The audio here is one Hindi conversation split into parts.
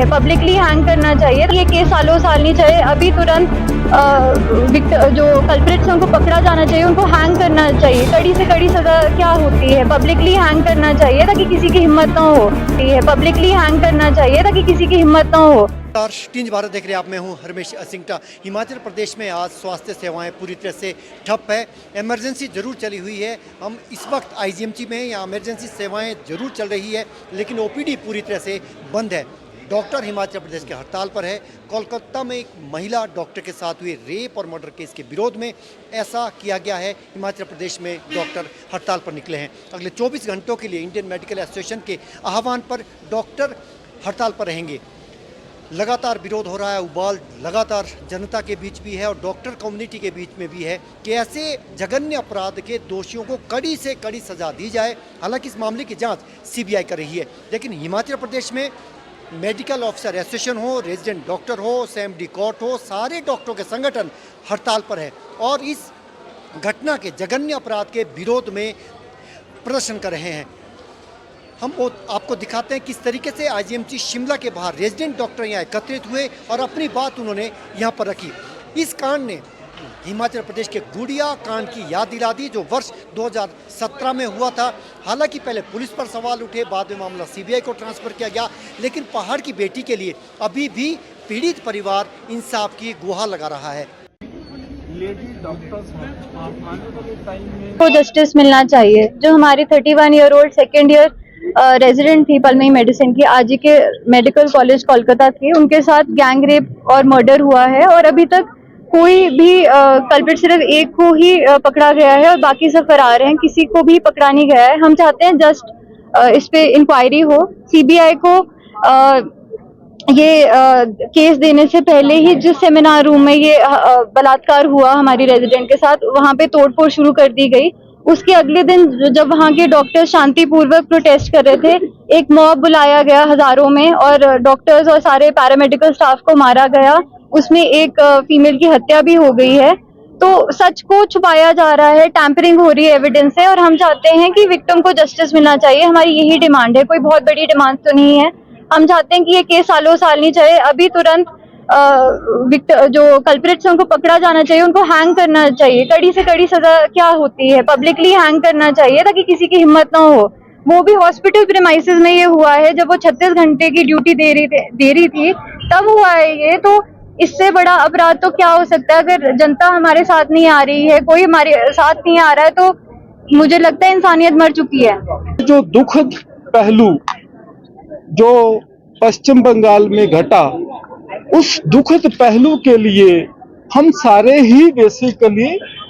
है, पब्लिकली हैंग करना चाहिए। ये केस सालों साल नहीं चाहिए, अभी तुरंत जो कल्प्रिट्स हैं उनको पकड़ा जाना चाहिए, उनको हैंग करना चाहिए। कड़ी से कड़ी सजा क्या होती है, पब्लिकली हैंग करना चाहिए ताकि किसी की हिम्मत ना हो। पब्लिकली हैंग करना चाहिए ताकि किसी की हिम्मत ना हो। टीन्स भारत देख रहे हैं आप, मैं हूं हरमेश सिंगटा। हिमाचल प्रदेश में आज स्वास्थ्य सेवाएं पूरी तरह से ठप है। इमरजेंसी जरूर चली हुई है, हम इस वक्त आईजीएमसी में यहाँ इमरजेंसी सेवाएं जरूर चल रही है, लेकिन ओपीडी पूरी तरह से बंद है। डॉक्टर हिमाचल प्रदेश के हड़ताल पर है। कोलकाता में एक महिला डॉक्टर के साथ हुए रेप और मर्डर केस के विरोध में ऐसा किया गया है। हिमाचल प्रदेश में डॉक्टर हड़ताल पर निकले हैं। अगले 24 घंटों के लिए इंडियन मेडिकल एसोसिएशन के आह्वान पर डॉक्टर हड़ताल पर रहेंगे। लगातार विरोध हो रहा है, उबाल लगातार जनता के बीच भी है और डॉक्टर कम्युनिटी के बीच में भी है कि ऐसे जघन्य अपराध के दोषियों को कड़ी से कड़ी सजा दी जाए। हालांकि इस मामले की जांच सीबीआई कर रही है, लेकिन हिमाचल प्रदेश में मेडिकल ऑफिसर एसोसिएशन हो, रेजिडेंट डॉक्टर हो, एसएमडी कोर्ट हो, सारे डॉक्टरों के संगठन हड़ताल पर है और इस घटना के जघन्य अपराध के विरोध में प्रदर्शन कर रहे हैं। हम वो आपको दिखाते हैं किस तरीके से आईजीएमसी शिमला के बाहर रेजिडेंट डॉक्टर यहाँ एकत्रित हुए और अपनी बात उन्होंने यहाँ पर रखी। इस कांड ने हिमाचल प्रदेश के गुड़िया कांड की याद दिला दी, जो वर्ष 2017 में हुआ था। हालांकि पहले पुलिस पर सवाल उठे, बाद में मामला सीबीआई को ट्रांसफर किया गया, लेकिन पहाड़ की बेटी के लिए अभी भी पीड़ित परिवार इंसाफ की गुहार लगा रहा है। को जस्टिस मिलना चाहिए। जो हमारी 31 year old second year resident थी पल्मोनरी मेडिसिन की, आज के मेडिकल कॉलेज कोलकाता थी, उनके साथ गैंग रेप और मर्डर हुआ है और अभी तक कोई भी कल्प्रिट सिर्फ एक को ही पकड़ा गया है और बाकी सब फरार हैं, किसी को भी पकड़ा नहीं गया है। हम चाहते हैं जस्ट इस पे इंक्वायरी हो। सीबीआई को ये केस देने से पहले ही जिस सेमिनार रूम में ये बलात्कार हुआ हमारी रेजिडेंट के साथ, वहां पे तोड़फोड़ शुरू कर दी गई। उसके अगले दिन जब वहां के डॉक्टर्स शांतिपूर्वक प्रोटेस्ट कर रहे थे, एक मॉब बुलाया गया हजारों में और डॉक्टर्स और सारे पैरामेडिकल स्टाफ को मारा गया। उसमें एक फीमेल की हत्या भी हो गई है। तो सच को छुपाया जा रहा है, टैंपरिंग हो रही है एविडेंस से, और हम चाहते हैं कि विक्टिम को जस्टिस मिलना चाहिए। हमारी यही डिमांड है, कोई बहुत बड़ी डिमांड तो नहीं है। हम चाहते हैं कि ये केस सालों साल नहीं चाहिए, अभी तुरंत जो कल्प्रिट्स हैं उनको पकड़ा जाना चाहिए, उनको हैंग करना चाहिए। कड़ी से कड़ी सजा क्या होती है, पब्लिकली हैंग करना चाहिए ताकि किसी की हिम्मत ना हो। वो भी हॉस्पिटल प्रेमाइसेस में ये हुआ है, जब वो 36 घंटे की ड्यूटी दे रही थी तब हुआ है ये। तो इससे बड़ा अपराध तो क्या हो सकता है। अगर जनता हमारे साथ नहीं आ रही है, कोई हमारे साथ नहीं आ रहा है, तो मुझे लगता है इंसानियत मर चुकी है। जो दुखद पहलू जो पश्चिम बंगाल में घटा, उस दुखद पहलू के लिए हम सारे ही बेसिकली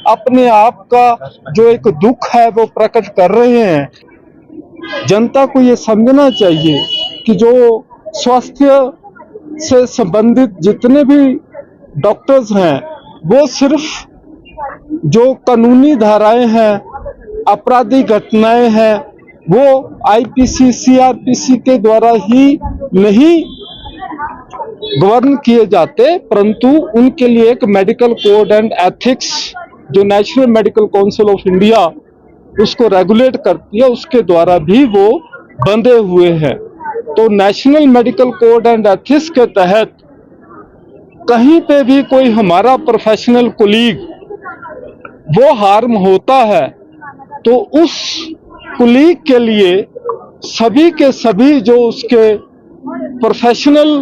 अपने आप का जो एक दुख है वो प्रकट कर रहे हैं। जनता को ये समझना चाहिए कि जो स्वास्थ्य से संबंधित जितने भी डॉक्टर्स हैं, वो सिर्फ जो कानूनी धाराएं हैं, आपराधिक घटनाएं हैं, वो आईपीसी सीआरपीसी के द्वारा ही नहीं गवर्न किए जाते, परंतु उनके लिए एक मेडिकल कोड एंड एथिक्स जो national medical council of India उसको रेगुलेट करती है, उसके द्वारा भी वो बंधे हुए हैं। तो national medical code and ethics के तहत कहीं पे भी कोई हमारा प्रोफेशनल कोलीग वो हार्म होता है, तो उस कोलीग के लिए सभी के सभी जो उसके प्रोफेशनल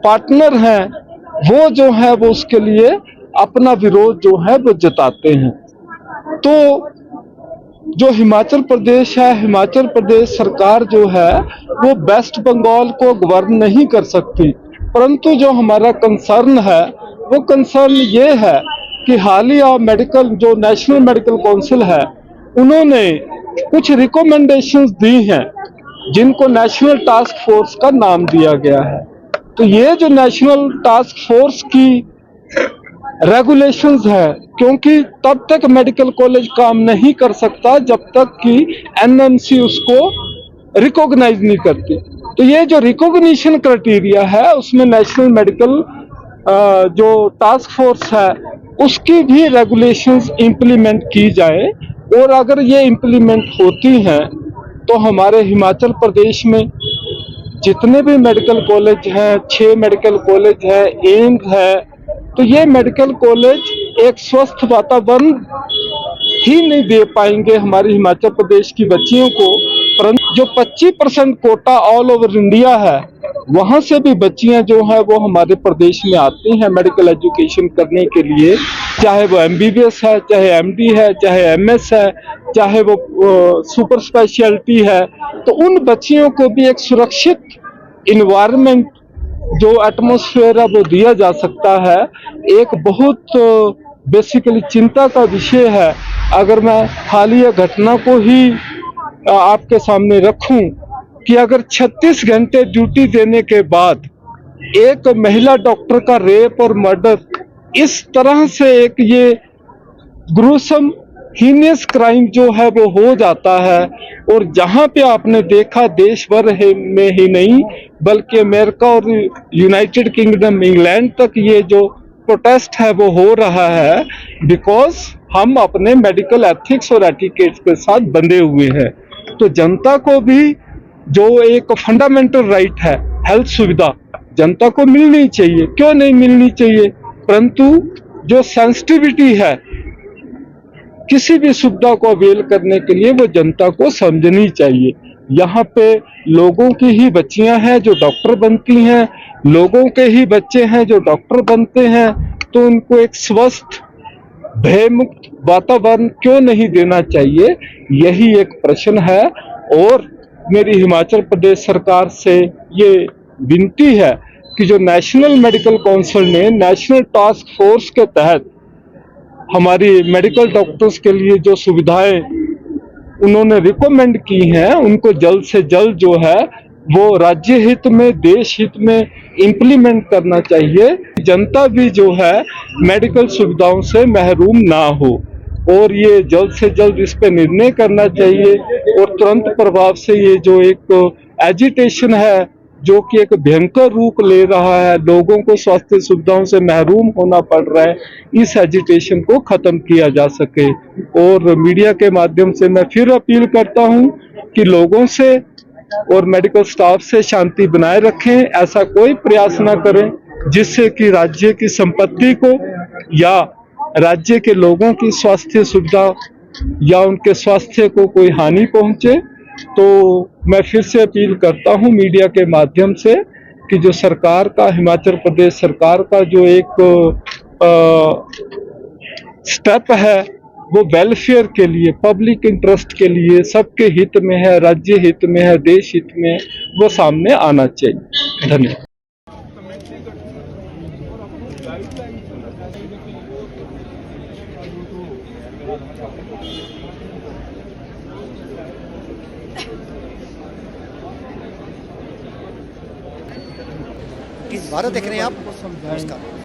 पार्टनर हैं, वो जो है वो उसके लिए अपना विरोध जो है वो जताते हैं। तो जो हिमाचल प्रदेश है, हिमाचल प्रदेश सरकार जो है वो वेस्ट बंगाल को गवर्न नहीं कर सकती, परंतु जो हमारा कंसर्न है वो कंसर्न ये है कि हालिया मेडिकल जो नेशनल मेडिकल काउंसिल है, उन्होंने कुछ रिकमेंडेशंस दी हैं जिनको नेशनल टास्क फोर्स का नाम दिया गया है। तो ये जो नेशनल टास्क फोर्स की रेगुलेशंस है, क्योंकि तब तक मेडिकल कॉलेज काम नहीं कर सकता जब तक कि एनएमसी उसको रिकॉग्नाइज नहीं करती। तो ये जो रिकॉग्निशन क्राइटेरिया है, उसमें नेशनल मेडिकल जो टास्क फोर्स है उसकी भी रेगुलेशंस इंप्लीमेंट की जाए, और अगर ये इंप्लीमेंट होती हैं तो हमारे हिमाचल प्रदेश में जितने भी मेडिकल कॉलेज हैं, 6 मेडिकल कॉलेज है, एम्स है, तो ये मेडिकल कॉलेज एक स्वस्थ वातावरण ही नहीं दे पाएंगे हमारी हिमाचल प्रदेश की बच्चियों को, परंतु जो 25% कोटा ऑल ओवर इंडिया है, वहां से भी बच्चियां जो है वो हमारे प्रदेश में आती हैं मेडिकल एजुकेशन करने के लिए, चाहे वो MBBS है, चाहे MD है, चाहे MS है, चाहे वो सुपर स्पेशलिटी है। तो उन बच्चियों को भी एक सुरक्षित इन्वायरमेंट, जो एटमॉस्फेयर है वो दिया जा सकता है। एक बहुत बेसिकली चिंता का विषय है, अगर मैं हालिया घटना को ही आपके सामने रखूं कि अगर 36 घंटे ड्यूटी देने के बाद एक महिला डॉक्टर का रेप और मर्डर इस तरह से एक ये ग्रुसम हीनियस क्राइम जो है वो हो जाता है, और जहां पे आपने देखा देश भर में ही नहीं बल्कि अमेरिका और यूनाइटेड किंगडम, इंग्लैंड तक ये जो प्रोटेस्ट है वो हो रहा है, बिकॉज हम अपने मेडिकल एथिक्स और एटिकेट्स के साथ बंधे हुए हैं। तो जनता को भी जो एक फंडामेंटल राइट है, हेल्थ सुविधा जनता को मिलनी चाहिए, क्यों नहीं मिलनी चाहिए, परंतु जो सेंसिटिविटी है किसी भी सुविधा को अवेल करने के लिए वो जनता को समझनी चाहिए। यहाँ पे लोगों की ही बच्चियां हैं जो डॉक्टर बनती हैं, लोगों के ही बच्चे हैं जो डॉक्टर बनते हैं, तो उनको एक स्वस्थ भयमुक्त वातावरण क्यों नहीं देना चाहिए, यही एक प्रश्न है। और मेरी हिमाचल प्रदेश सरकार से ये विनती है कि जो नेशनल मेडिकल काउंसिल ने नेशनल टास्क फोर्स के तहत हमारी मेडिकल डॉक्टर्स के लिए जो सुविधाएं उन्होंने रिकमेंड की हैं, उनको जल्द से जल्द जो है वो राज्य हित में, देश हित में इम्प्लीमेंट करना चाहिए। जनता भी जो है मेडिकल सुविधाओं से महरूम ना हो, और ये जल्द से जल्द इस पे निर्णय करना चाहिए, और तुरंत प्रभाव से ये जो एक एजिटेशन है जो कि एक भयंकर रूप ले रहा है, लोगों को स्वास्थ्य सुविधाओं से महरूम होना पड़ रहा है, इस एजिटेशन को खत्म किया जा सके। और मीडिया के माध्यम से मैं फिर अपील करता हूं कि लोगों से और मेडिकल स्टाफ से शांति बनाए रखें, ऐसा कोई प्रयास ना करें जिससे कि राज्य की संपत्ति को या राज्य के लोगों की स्वास्थ्य सुविधा या उनके स्वास्थ्य को कोई हानि पहुंचे। तो मैं फिर से अपील करता हूं मीडिया के माध्यम से कि जो सरकार का, हिमाचल प्रदेश सरकार का जो एक स्टेप है वो वेलफेयर के लिए, पब्लिक इंटरेस्ट के लिए, सबके हित में है, राज्य हित में है, देश हित में, वो सामने आना चाहिए। धन्यवाद। भारत देख रहे हैं आप, नमस्कार।